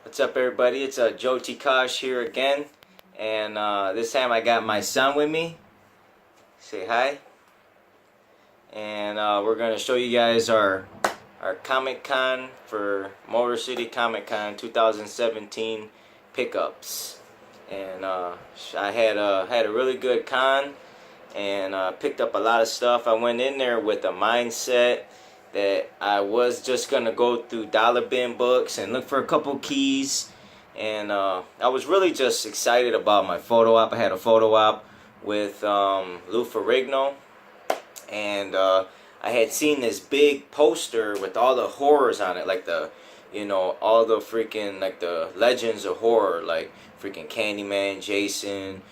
What's up, everybody? It's Joe T. Kosh here again, and this time I got my son with me. Say hi. And we're gonna show you guys our Comic Con for Motor City Comic Con 2017 pickups. And I had a really good con and picked up a lot of stuff. I went in there with a mindset that I was just gonna go through dollar bin books and look for a couple keys, and I was really just excited about my photo op. I had a photo op with Lou Ferrigno, and I had seen this big poster with all the horrors on it, like all the freaking, like the legends of horror, like freaking Candyman, Jason,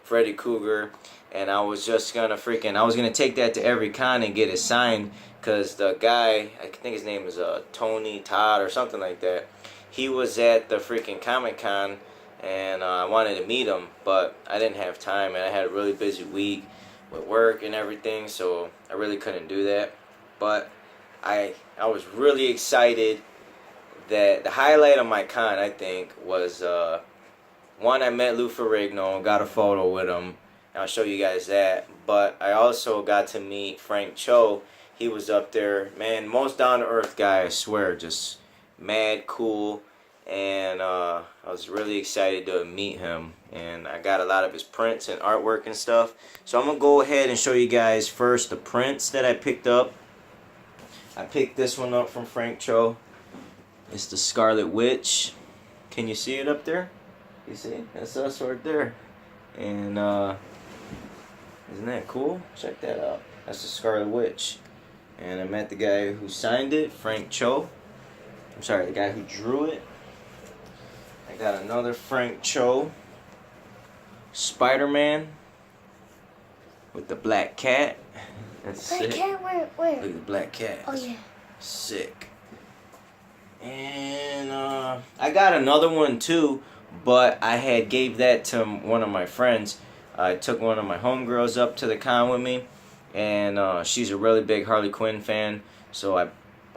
Freddy Krueger. And I was just gonna I was gonna take that to every con and get it signed, because the guy, I think his name is Tony Todd or something like that, he was at the freaking Comic Con, and I wanted to meet him, but I didn't have time, and I had a really busy week with work and everything, so I really couldn't do that. But I was really excited. That the highlight of my con, I think, was one, I met Lou Ferrigno, got a photo with him. I'll show you guys that. But I also got to meet Frank Cho. He was up there, man, most down-to-earth guy, I swear, just mad cool. And I was really excited to meet him. And I got a lot of his prints and artwork and stuff. So I'm going to go ahead and show you guys first the prints that I picked up. I picked this one up from Frank Cho. It's the Scarlet Witch. Can you see it up there? You see? That's us right there. And isn't that cool? Check that out. That's the Scarlet Witch. And I met the guy who signed it, Frank Cho. I'm sorry, the guy who drew it. I got another Frank Cho Spider-Man with the black cat. That's black sick. Cat, where? Look at the black cat. Oh, yeah. Sick. And I got another one too, but I had gave that to one of my friends. I took one of my homegirls up to the con with me, and she's a really big Harley Quinn fan, so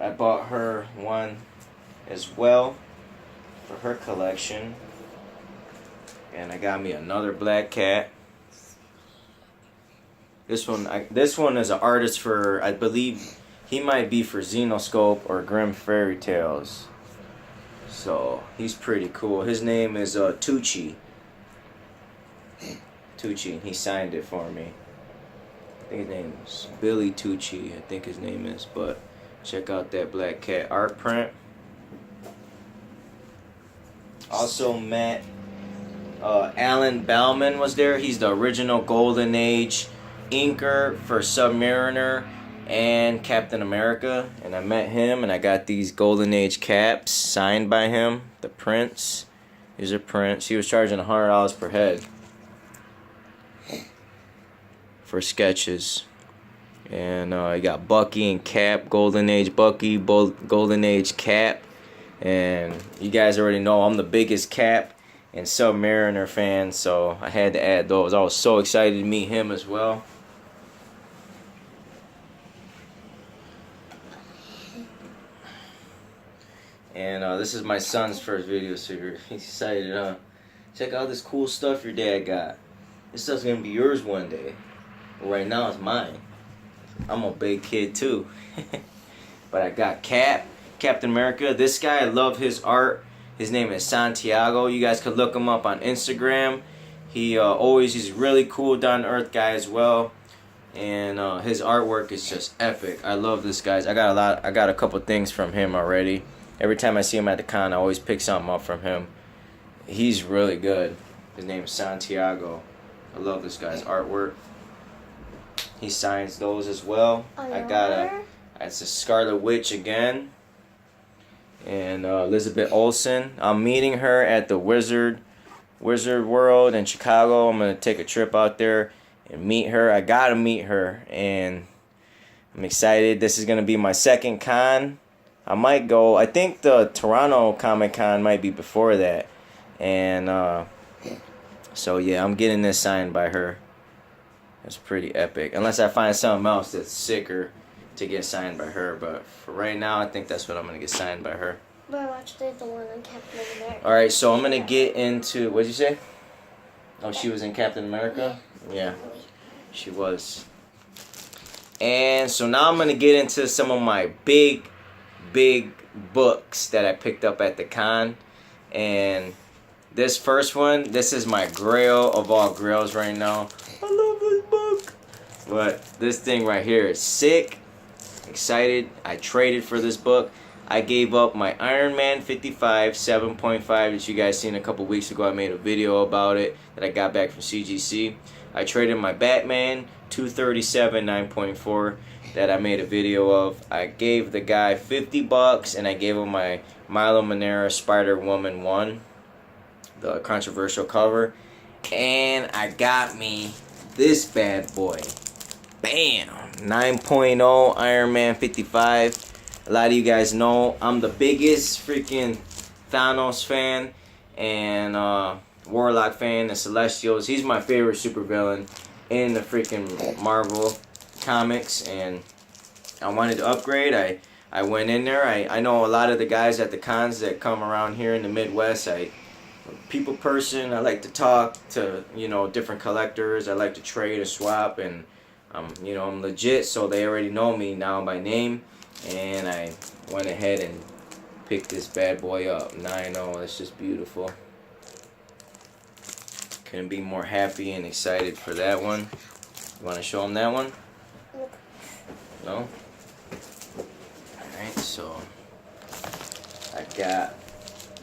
I bought her one as well for her collection. And I got me another black cat. This one is an artist for, I believe he might be for Xenoscope or Grimm Fairy Tales. So he's pretty cool. His name is Tucci. Tucci. He signed it for me. I think his name is Billy Tucci. I think his name is. But check out that black cat art print. Also met Alan Bellman was there. He's the original Golden Age inker for Submariner and Captain America, and I met him, and I got these Golden Age caps signed by him. The prints. These are prints. He was charging $100 per head for sketches. And I got Bucky and Cap, Golden Age Bucky, Golden Age Cap. And you guys already know I'm the biggest Cap and Submariner fan, so I had to add those. I was so excited to meet him as well. And this is my son's first video, so he's excited, huh? Check out this cool stuff your dad got. This stuff's gonna be yours one day. But right now it's mine. I'm a big kid too. But I got Captain America. This guy, I love his art. His name is Santiago. You guys could look him up on Instagram. He's a really cool, down-to-earth guy as well. And his artwork is just epic. I love this guy. I got a couple things from him already. Every time I see him at the con, I always pick something up from him. He's really good. His name is Santiago. I love this guy's artwork. He signs those as well. It's a Scarlet Witch again. And Elizabeth Olsen. I'm meeting her at the Wizard World in Chicago. I'm going to take a trip out there and meet her. I got to meet her, and I'm excited. This is going to be my second con. I might go, I think the Toronto Comic Con might be before that. And so yeah, I'm getting this signed by her. That's pretty epic. Unless I find something else that's sicker to get signed by her. But for right now, I think that's what I'm going to get signed by her. But I watched the one on Captain America. Alright, so I'm gonna get into, what'd you say? Oh, she was in Captain America? Yeah, she was. And so now I'm gonna get into some of my big books that I picked up at the con. And this first one, this is my grail of all grails right now. I love this book. But this thing right here is sick. Excited. I traded for this book. I gave up my Iron Man 55 7.5 that you guys seen a couple weeks ago. I made a video about it that I got back from CGC. I traded my Batman 237 9.4 that I made a video of. I gave the guy $50 and I gave him my Milo Manera Spider-Woman 1, the controversial cover. And I got me this bad boy. Bam! 9.0 Iron Man 55. A lot of you guys know I'm the biggest freaking Thanos fan and Warlock fan, the Celestials. He's my favorite supervillain in the freaking Marvel comics, and I wanted to upgrade. I went in there. I know a lot of the guys at the cons that come around here in the Midwest. I'm a people person. I like to talk to, you know, different collectors. I like to trade or swap, and you know, I'm legit, so they already know me now by name. And I went ahead and picked this bad boy up. 9.0. It's just beautiful. Couldn't be more happy and excited for that one. You want to show them that one? No? Alright, so I got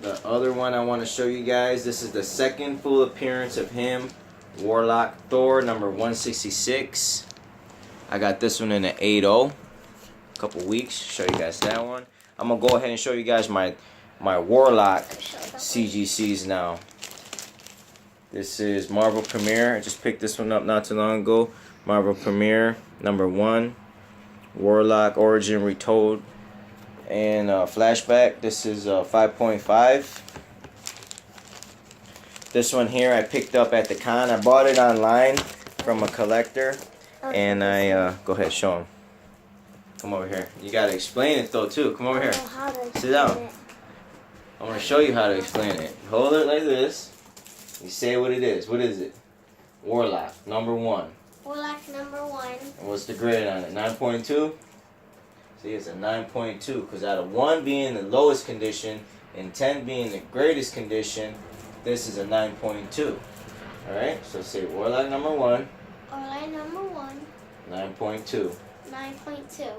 the other one I want to show you guys. This is the second full appearance of him. Warlock Thor, number 166. I got this one in an 8.0. Couple weeks, show you guys that one. I'm gonna go ahead and show you guys my Warlock CGCs now. This is Marvel Premiere. I just picked this one up not too long ago. Marvel Premiere number 1, Warlock Origin Retold, and Flashback. This is 5.5. This one here I picked up at the con. I bought it online from a collector, and I go ahead, show him. Come over here. You gotta explain it though too. Come over here. Sit down. I'm gonna show you how to explain it. Hold it like this. You say what it is. What is it? Warlock number 1. Warlock number 1. And what's the grade on it? 9.2. See, it's a 9.2 because out of 1 being the lowest condition and 10 being the greatest condition, this is a 9.2. All right. So say Warlock number 1. Warlock number 1. 9.2. 9.2.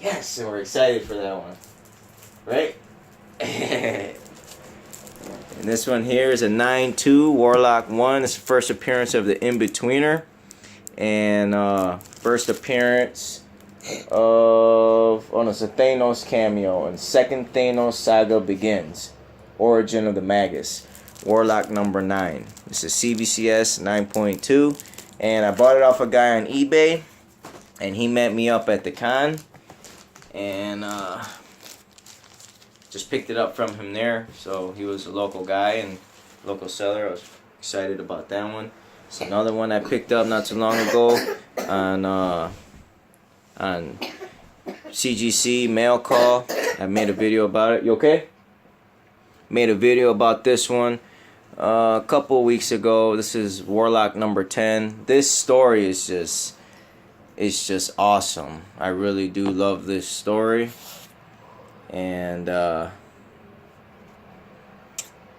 Yes, and we're excited for that one. Right? And this one here is a 9.2 Warlock 1. It's the first appearance of the In-Betweener. And first appearance of, oh no, it's a Thanos cameo. And second Thanos saga begins. Origin of the Magus. Warlock number 9. This is CVCS 9.2. And I bought it off a guy on eBay. And he met me up at the con, and just picked it up from him there. So he was a local guy and local seller. I was excited about that one. It's another one I picked up not too long ago on CGC Mail Call. I made a video about it. You okay? Made a video about this one a couple weeks ago. This is Warlock number 10. This story is just... it's just awesome. I really do love this story. And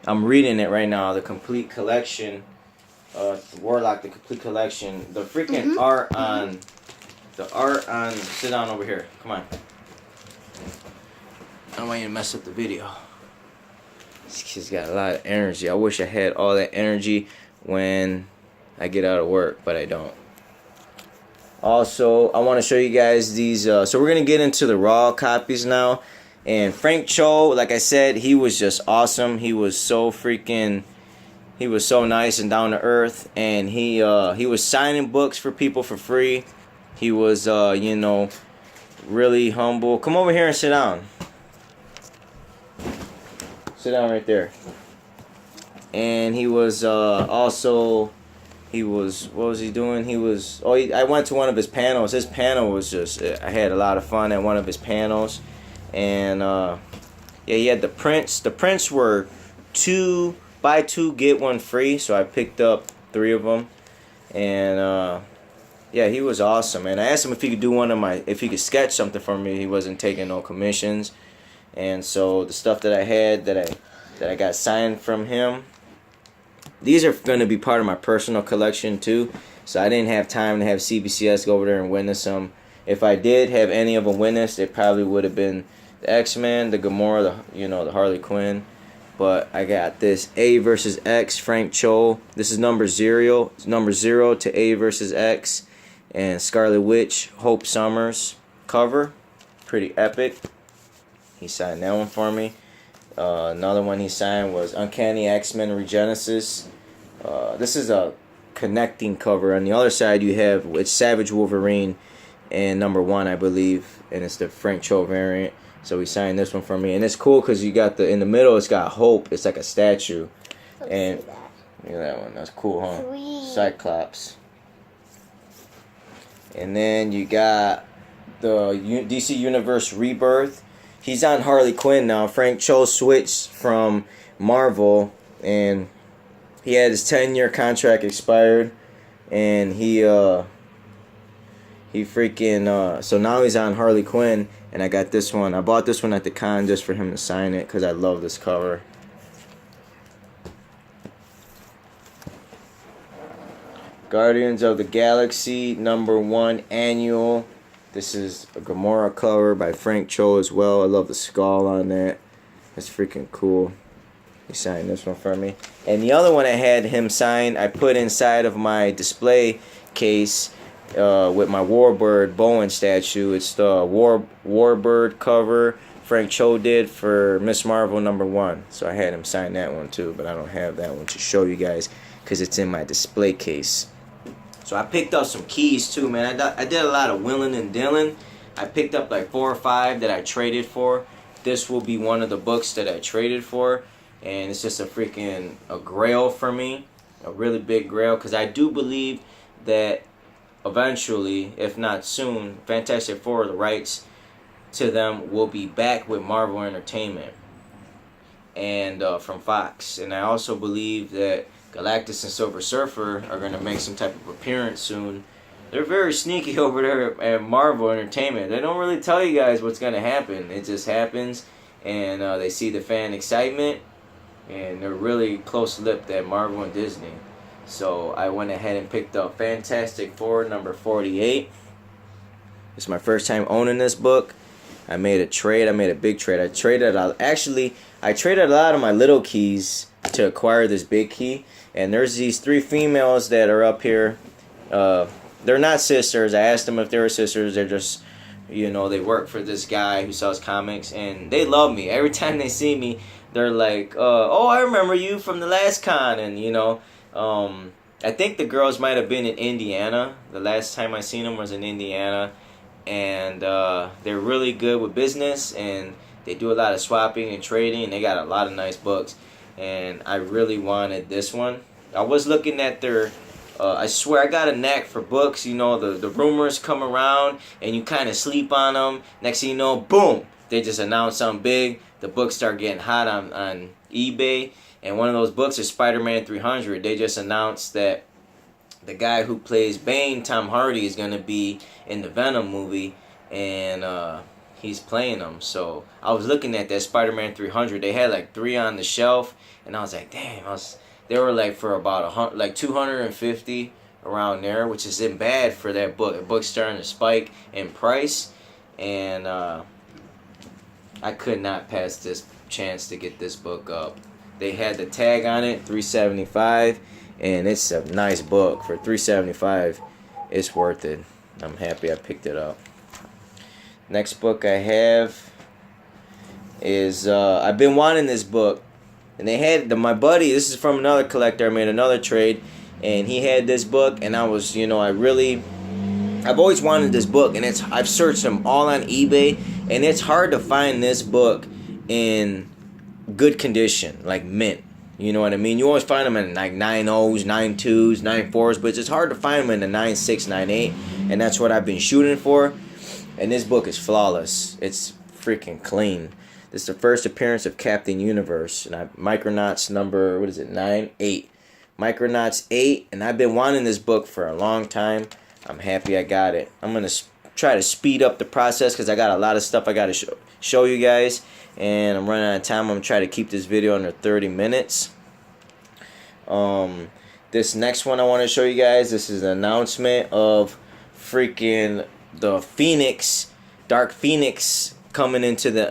I'm reading it right now, the complete collection. Warlock, the complete collection. The freaking art on... sit down over here. Come on. I don't want you to mess up the video. This kid's got a lot of energy. I wish I had all that energy when I get out of work, but I don't. Also, I want to show you guys these. So we're going to get into the raw copies now. And Frank Cho, like I said, he was just awesome. He was so freaking... he was so nice and down to earth. And he was signing books for people for free. He was, you know, really humble. Come over here and sit down. Sit down right there. And he was also... he was, what was he doing? He was, I went to one of his panels. His panel was just, I had a lot of fun at one of his panels. And, Yeah, he had the prints. The prints were 2 buy 2 get 1 free, so I picked up 3 of them. And yeah, he was awesome. And I asked him if he could do if he could sketch something for me. He wasn't taking no commissions. And so the stuff that I had that I got signed from him, these are going to be part of my personal collection too. So I didn't have time to have CBCS go over there and witness them. If I did have any of them witnessed, it probably would have been the X-Men, the Gamora, the Harley Quinn. But I got this A versus X, Frank Cho. This is number 0 to A versus X. And Scarlet Witch, Hope Summers cover. Pretty epic. He signed that one for me. Another one he signed was Uncanny X-Men Regenesis. This is a connecting cover. On the other side you have it's Savage Wolverine and number 1, I believe, and it's the Frank Cho variant. So he signed this one for me, and it's cool because you got in the middle. It's got Hope. It's like a statue. And look at that one. That's cool, huh? Sweet. Cyclops. And then you got the DC Universe Rebirth. He's on Harley Quinn now. Frank Cho switched from Marvel, and he had his 10-year contract expired, and he freaking so now he's on Harley Quinn, and I got this one. I bought this one at the con just for him to sign it because I love this cover. Guardians of the Galaxy #1 annual. This is a Gamora cover by Frank Cho as well. I love the skull on that. That's freaking cool. He signed this one for me. And the other one I had him sign, I put inside of my display case with my Warbird Bowen statue. It's the Warbird cover Frank Cho did for Miss Marvel #1. So I had him sign that one too, but I don't have that one to show you guys because it's in my display case. So I picked up some keys too, man. I did a lot of wheeling and dealing. I picked up like 4 or 5 that I traded for. This will be one of the books that I traded for. And it's just a grail for me. A really big grail. Because I do believe that eventually, if not soon, Fantastic Four, the rights to them will be back with Marvel Entertainment. And from Fox. And I also believe that Galactus and Silver Surfer are going to make some type of appearance soon. They're very sneaky over there at Marvel Entertainment. They don't really tell you guys what's going to happen. It just happens, and they see the fan excitement, and they're really close-lipped at Marvel and Disney. So I went ahead and picked up Fantastic Four #48. It's my first time owning this book. I made a trade. I made a big trade. I traded a lot of my little keys to acquire this big key. And there's these 3 females that are up here. They're not sisters. I asked them if they were sisters. They're just, they work for this guy who sells comics. And they love me. Every time they see me, they're like, oh, I remember you from the last con. And, I think the girls might have been in Indiana. The last time I seen them was in Indiana. And they're really good with business. And they do a lot of swapping and trading. And they got a lot of nice books. And I really wanted this one. I was looking at their, I swear I got a knack for books. The rumors come around and you kind of sleep on them. Next thing you know, boom, they just announce something big. The books start getting hot on eBay. And one of those books is Spider-Man 300. They just announced that the guy who plays Bane, Tom Hardy, is going to be in the Venom movie. And he's playing them. So I was looking at that Spider-Man 300. They had like 3 on the shelf. And I was like, damn, they were like for about like 250 around there, which isn't bad for that book. The book's starting to spike in price, and I could not pass this chance to get this book up. They had the tag on it, $375, and it's a nice book for $375. It's worth it. I'm happy I picked it up. Next book I have is I've been wanting this book. And they had my buddy, this is from another collector, I made another trade, and he had this book, and I was, I've always wanted this book, and I've searched them all on eBay, and it's hard to find this book in good condition, like mint. You know what I mean? You always find them in like 9.0s, 9.2s, 9.4s, but it's hard to find them in the 9.6, 9.8, and that's what I've been shooting for. And this book is flawless. It's freaking clean. This is the first appearance of Captain Universe. And Micronauts number, what is it, 9? 8. Micronauts 8. And I've been wanting this book for a long time. I'm happy I got it. I'm going to try to speed up the process because I got a lot of stuff I got to show you guys. And I'm running out of time. I'm going to try to keep this video under 30 minutes. This next one I want to show you guys, this is an announcement of freaking the Phoenix, Dark Phoenix, coming into the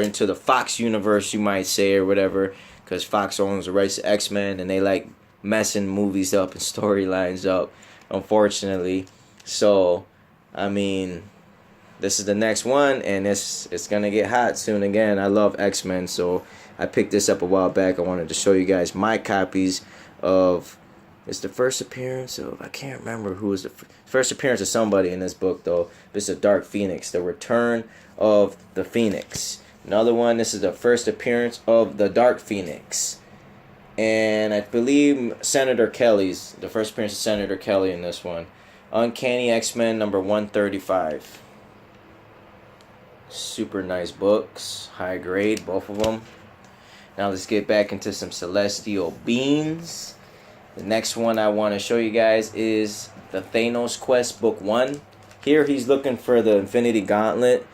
into the Fox universe, you might say, or whatever, because Fox owns the rights to X-Men, and they like messing movies up and storylines up, unfortunately. So, I mean, this is the next one, and it's gonna get hot soon again. I love X-Men, so I picked this up a while back. I wanted to show you guys my copies of. It's the first appearance of, I can't remember who was the first appearance of somebody in this book, though. This is Dark Phoenix, the return of the Phoenix. Another one, this is the first appearance of the Dark Phoenix. And I believe Senator Kelly's, the first appearance of Senator Kelly in this one. Uncanny X-Men number 135. Super nice books, high grade, both of them. Now let's get back into some Celestial Beings. The next one I want to show you guys is the Thanos Quest Book 1. Here he's looking for the Infinity Gauntlet.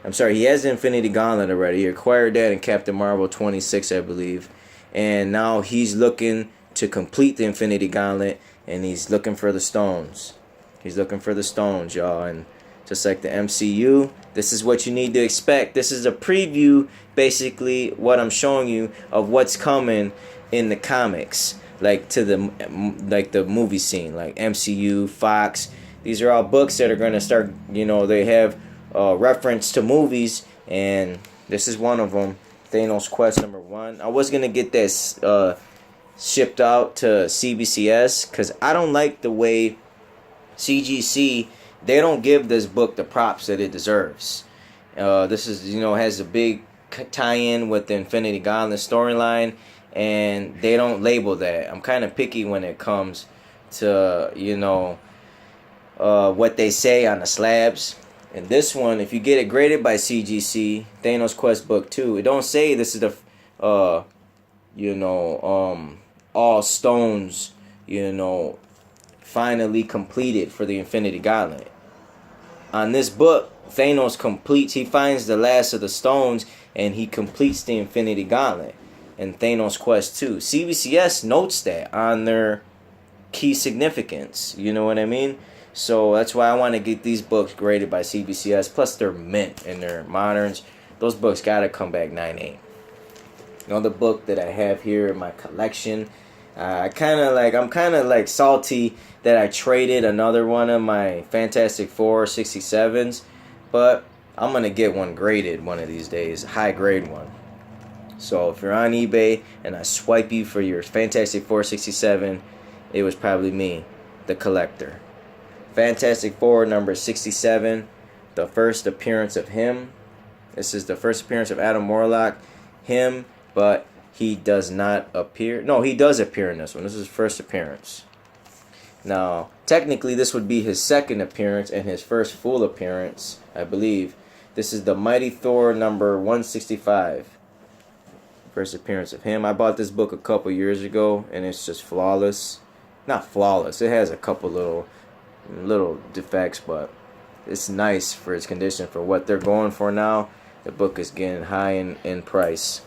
I'm sorry, he has the Infinity Gauntlet already. He acquired that in Captain Marvel 26, I believe. And now he's looking to complete the Infinity Gauntlet, and he's looking for the stones. He's looking for the stones, y'all. And just like the MCU, this is what you need to expect. This is a preview, basically, what I'm showing you of what's coming in the comics. Like to the movie scene, like MCU, Fox. These are all books that are going to start, they have reference to movies, and this is one of them. Thanos Quest number 1. I was going to get this shipped out to CBCS because I don't like the way CGC, they don't give this book the props that it deserves. This is, has a big tie-in with the Infinity Gauntlet storyline, and they don't label that. I'm kind of picky when it comes to, what they say on the slabs. And this one, if you get it graded by CGC, Thanos Quest Book 2, it don't say this is the, all stones, finally completed for the Infinity Gauntlet. On this book, Thanos completes, he finds the last of the stones, and he completes the Infinity Gauntlet in Thanos Quest 2. CBCS notes that on their key significance. You know what I mean? So that's why I want to get these books graded by CBCS. Plus they're mint and they're moderns. Those books gotta come back 9.8. Another book that I have here in my collection. I'm kind of like salty that I traded another one of my Fantastic Four 67s, but I'm gonna get one graded one of these days, high grade one. So if you're on eBay and I swipe you for your Fantastic Four 67, it was probably me, the collector. Fantastic Four number 67, the first appearance of him. This is the first appearance of Adam Warlock. Him, but he does not appear. No, he does appear in this one. This is his first appearance. Now, technically, this would be his second appearance and his first full appearance, I believe. This is the Mighty Thor number 165. First appearance of him. I bought this book a couple years ago, and it's just flawless. Not flawless. It has a couple little defects, but it's nice for its condition for what they're going for now. The book is getting high in price.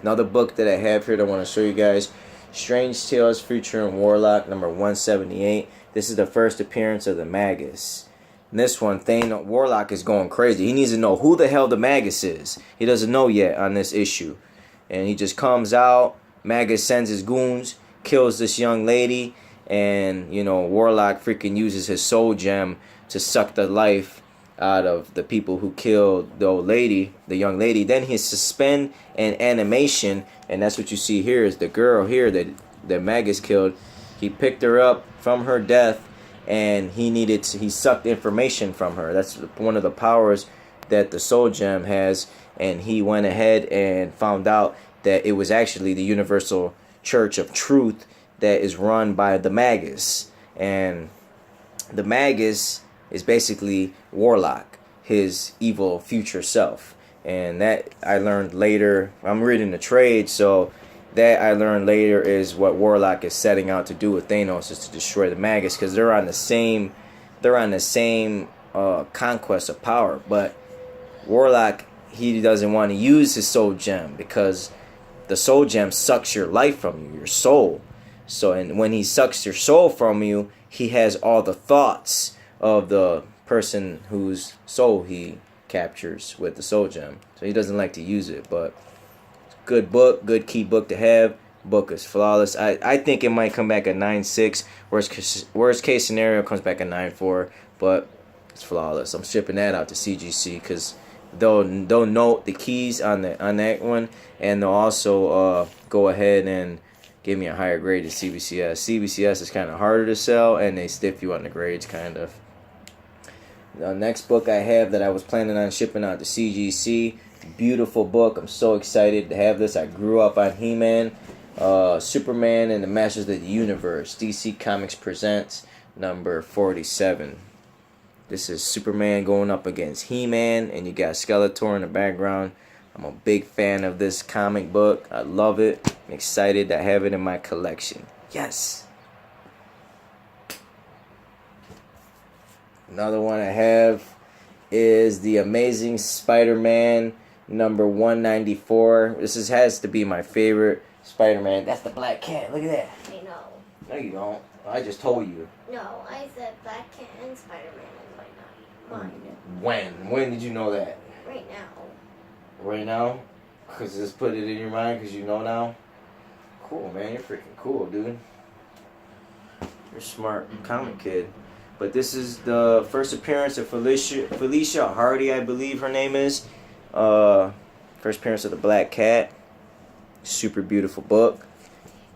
Another book that I have here that I want to show you guys, Strange Tales featuring Warlock number 178. This is the first appearance of the Magus. In this one, Warlock is going crazy. He needs to know who the hell the Magus is. He doesn't know yet on this issue. And he just comes out, Magus sends his goons, kills this young lady, and, Warlock freaking uses his soul gem to suck the life out of the people who killed the old lady, the young lady. Then he suspend an animation, and that's what you see here is the girl here that Magus killed. He picked her up from her death, and he sucked information from her. That's one of the powers that the soul gem has, and he went ahead and found out that it was actually the Universal Church of Truth that is run by the Magus. And the Magus is basically Warlock, his evil future self. and that I learned later. I'm reading the trade, so that I learned later is what Warlock is setting out to do with Thanos, is to destroy the Magus, because they're on the same conquest of power. But Warlock, he doesn't want to use his soul gem, because the soul gem sucks your life from you, your soul. So, and when he sucks your soul from you, he has all the thoughts of the person whose soul he captures with the soul gem. So he doesn't like to use it, but good book, good key book to have. Book is flawless. I think it might come back at 9.6. Worst case scenario comes back at 9.4, but it's flawless. I'm shipping that out to CGC, because they'll note the keys on that one, and they'll also go ahead and give me a higher grade to CBCS. CBCS is kind of harder to sell, and they stiff you on the grades, kind of. The next book I have that I was planning on shipping out to CGC, beautiful book. I'm so excited to have this. I grew up on He-Man, Superman, and the Masters of the Universe. DC Comics presents number 47. This is Superman going up against He-Man, and you got Skeletor in the background. I'm a big fan of this comic book. I love it. I'm excited to have it in my collection. Yes! Another one I have is The Amazing Spider-Man number 194. This has to be my favorite Spider-Man. That's the black cat. Look at that. I know. No, you don't. I just told you. No, I said Black Cat and Spider-Man is mine. When? When did you know that? Right now. Right now? Because just put it in your mind because you know now? Cool, man. You're freaking cool, dude. You're a smart comic kid. But this is the first appearance of Felicia Hardy, I believe her name is. First appearance of the Black Cat. Super beautiful book.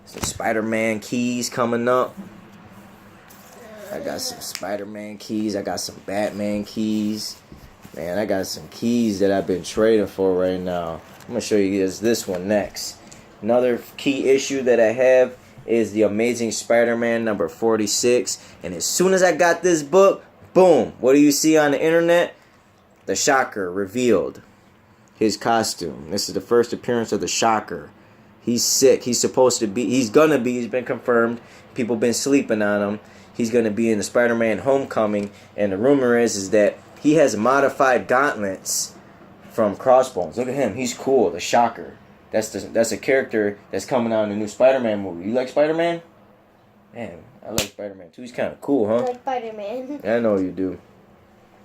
Some Spider-Man keys coming up. I got some Spider-Man keys. I got some Batman keys. Man, I got some keys that I've been trading for right now. I'm going to show you guys this one next. Another key issue that I have is The Amazing Spider-Man number 46. And as soon as I got this book, boom, what do you see on the internet? The Shocker revealed his costume. This is the first appearance of the Shocker. He's sick. He's supposed to be, he's been confirmed. People been sleeping on him. He's going to be in the Spider-Man Homecoming. And the rumor is that he has modified gauntlets from Crossbones. Look at him. He's cool. The Shocker. That's a character that's coming out in the new Spider-Man movie. You like Spider-Man? Man, I like Spider-Man too. He's kind of cool, huh? I like Spider-Man. I know you do.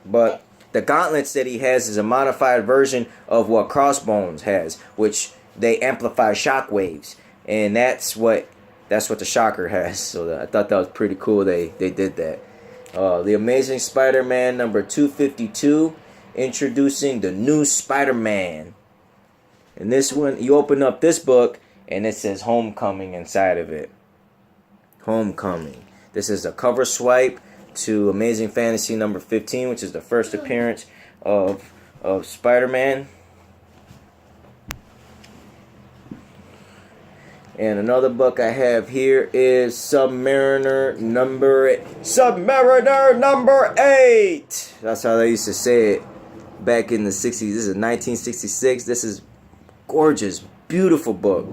But the gauntlets that he has is a modified version of what Crossbones has, which they amplify shockwaves, and that's what the Shocker has. So I thought that was pretty cool. They did that. The Amazing Spider-Man number 252, introducing the new Spider-Man. And this one, you open up this book, and it says Homecoming inside of it. Homecoming. This is a cover swipe to Amazing Fantasy number 15, which is the first appearance of Spider-Man. And another book I have here is Submariner number 8. That's how they used to say it back in the 60s. This is 1966. This is gorgeous, beautiful book.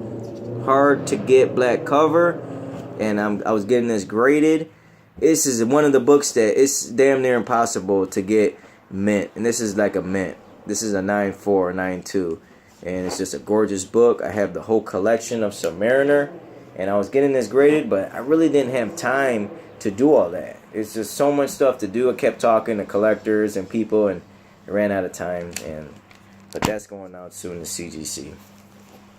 Hard to get black cover, and I was getting this graded. This is one of the books that it's damn near impossible to get mint, and this is like a mint. This is a 9.4, 9.2, and it's just a gorgeous book. I have the whole collection of Submariner, and I was getting this graded, but I really didn't have time to do all that. It's just so much stuff to do. I kept talking to collectors and people, and I ran out of time. But that's going out soon to CGC.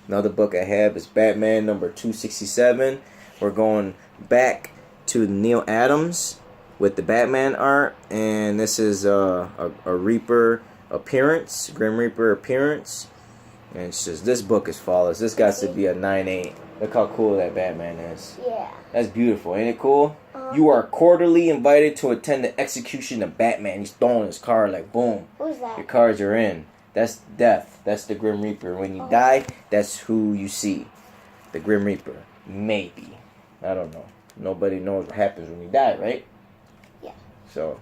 Another book I have is Batman number 267. We're going back to Neil Adams with the Batman art, and this is a Reaper appearance, Grim Reaper appearance, and it's just, this book is flawless. This got to be a 9.8. Look how cool that Batman is. Yeah. That's beautiful, ain't it cool? You are quarterly invited to attend the execution of Batman. He's throwing his card like boom. Who's that? Your cards are in. That's death. That's the Grim Reaper. When you die, that's who you see. The Grim Reaper. Maybe. I don't know. Nobody knows what happens when you die, right? Yeah. So,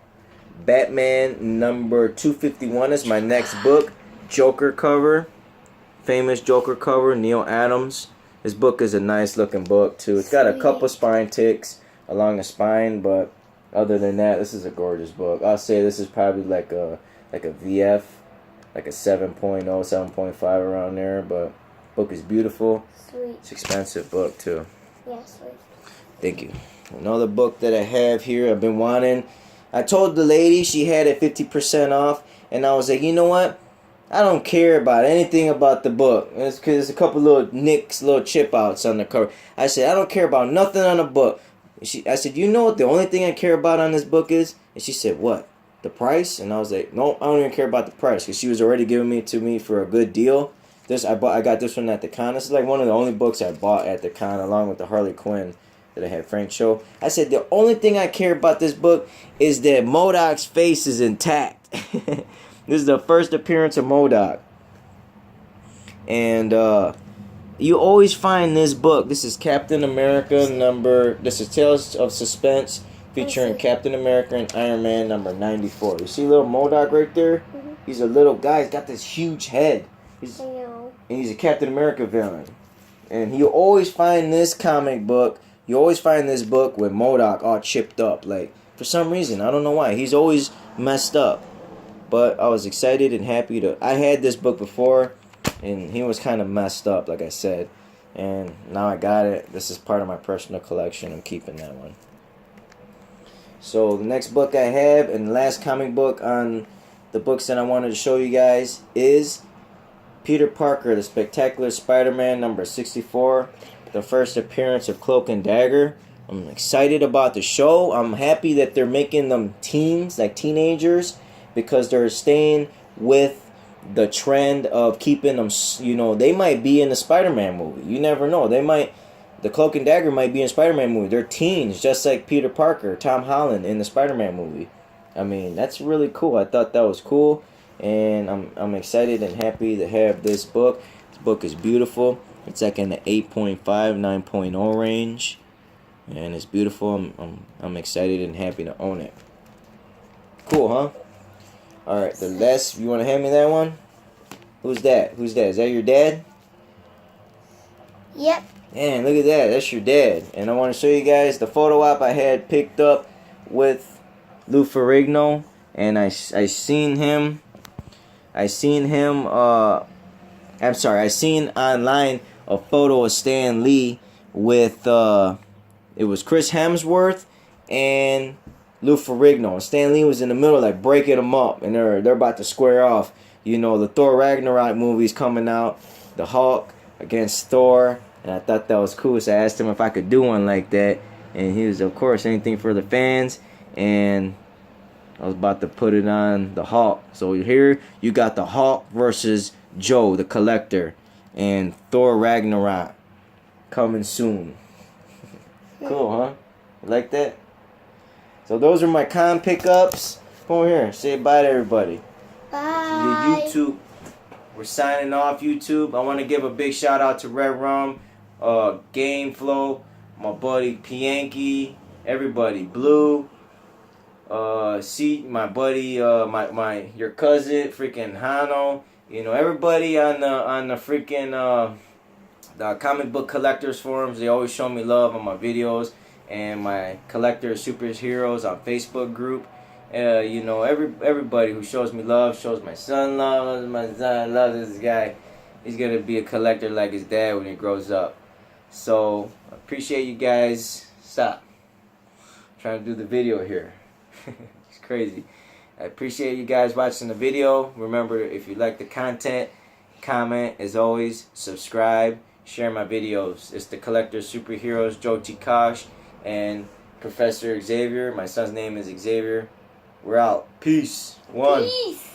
Batman number 251 is my next book. Joker cover. Famous Joker cover, Neil Adams. This book is a nice looking book too. It's got a couple spine ticks along the spine, but other than that, this is a gorgeous book. I'll say this is probably like a VF, like a 7.0, 7.5 around there, but book is beautiful. Sweet. It's expensive book too. Yeah, sweet. Thank you. Another book that I have here, I've been wanting. I told the lady she had it 50% off, and I was like, you know what? I don't care about anything about the book. It's because there's a couple little nicks, little chip outs on the cover. I said, I don't care about nothing on the book. I said, you know what the only thing I care about on this book is? And she said, what? The price? And I was like, no, I don't even care about the price, because she was already giving it to me for a good deal. I got this one at the con. This is like one of the only books I bought at the con, along with the Harley Quinn that I had Frank show. I said, the only thing I care about this book is that MODOK's face is intact. This is the first appearance of MODOK. And you always find this book. This is Captain America this is Tales of Suspense, featuring Captain America and Iron Man number 94. You see little MODOK right there? Mm-hmm. He's a little guy. He's got this huge head. And he's a Captain America villain. And you always find this comic book. You always find this book with MODOK all chipped up. Like, for some reason, I don't know why. He's always messed up. But I was excited and happy to... I had this book before, and he was kind of messed up, like I said. And now I got it. This is part of my personal collection. I'm keeping that one. So the next book I have, and the last comic book on the books that I wanted to show you guys, is Peter Parker, the Spectacular Spider-Man number 64. The first appearance of Cloak and Dagger. I'm excited about the show. I'm happy that they're making them teens, like teenagers, because they're staying with the trend of keeping them, you know, they might be in the Spider-Man movie. You never know. The Cloak and Dagger might be in Spider-Man movie. They're teens, just like Peter Parker, Tom Holland in the Spider-Man movie. I mean, that's really cool. I thought that was cool, and I'm excited and happy to have this book. This book is beautiful. It's like in the 8.5, 9.0 range, and it's beautiful. I'm excited and happy to own it. Cool, huh? All right, the last. You want to hand me that one? Who's that? Who's that? Is that your dad? Yep. Man, look at that. That's your dad. And I want to show you guys the photo op I had picked up with Lou Ferrigno, and I seen him. I seen online a photo of Stan Lee with it was Chris Hemsworth and Lou Ferrigno. Stan Lee was in the middle, like breaking them up, and they're about to square off. You know, the Thor Ragnarok movie's coming out, the Hulk against Thor, and I thought that was cool. So I asked him if I could do one like that, and he was, of course, anything for the fans. And I was about to put it on the Hulk. So here you got the Hulk versus Joe, the Collector, and Thor Ragnarok coming soon. Cool, huh? You like that? So those are my con pickups. Come over here. Say bye to everybody. Bye. YouTube. We're signing off, YouTube. I want to give a big shout out to Red Rum, Game Flow, my buddy Pianki, everybody, Blue, my buddy, your cousin, freaking Hano. You know, everybody on the freaking the comic book collectors forums. They always show me love on my videos. And my collector superheroes on Facebook group. You know, everybody who shows me love, shows my son love. My son loves this guy. He's gonna be a collector like his dad when he grows up. So I appreciate you guys. Stop. I'm trying to do the video here. It's crazy. I appreciate you guys watching the video. Remember, if you like the content, comment. As always, subscribe, share my videos. It's the collector superheroes, Joe T. Kosh and Professor Xavier. My son's name is Xavier. We're out. Peace. One. Peace.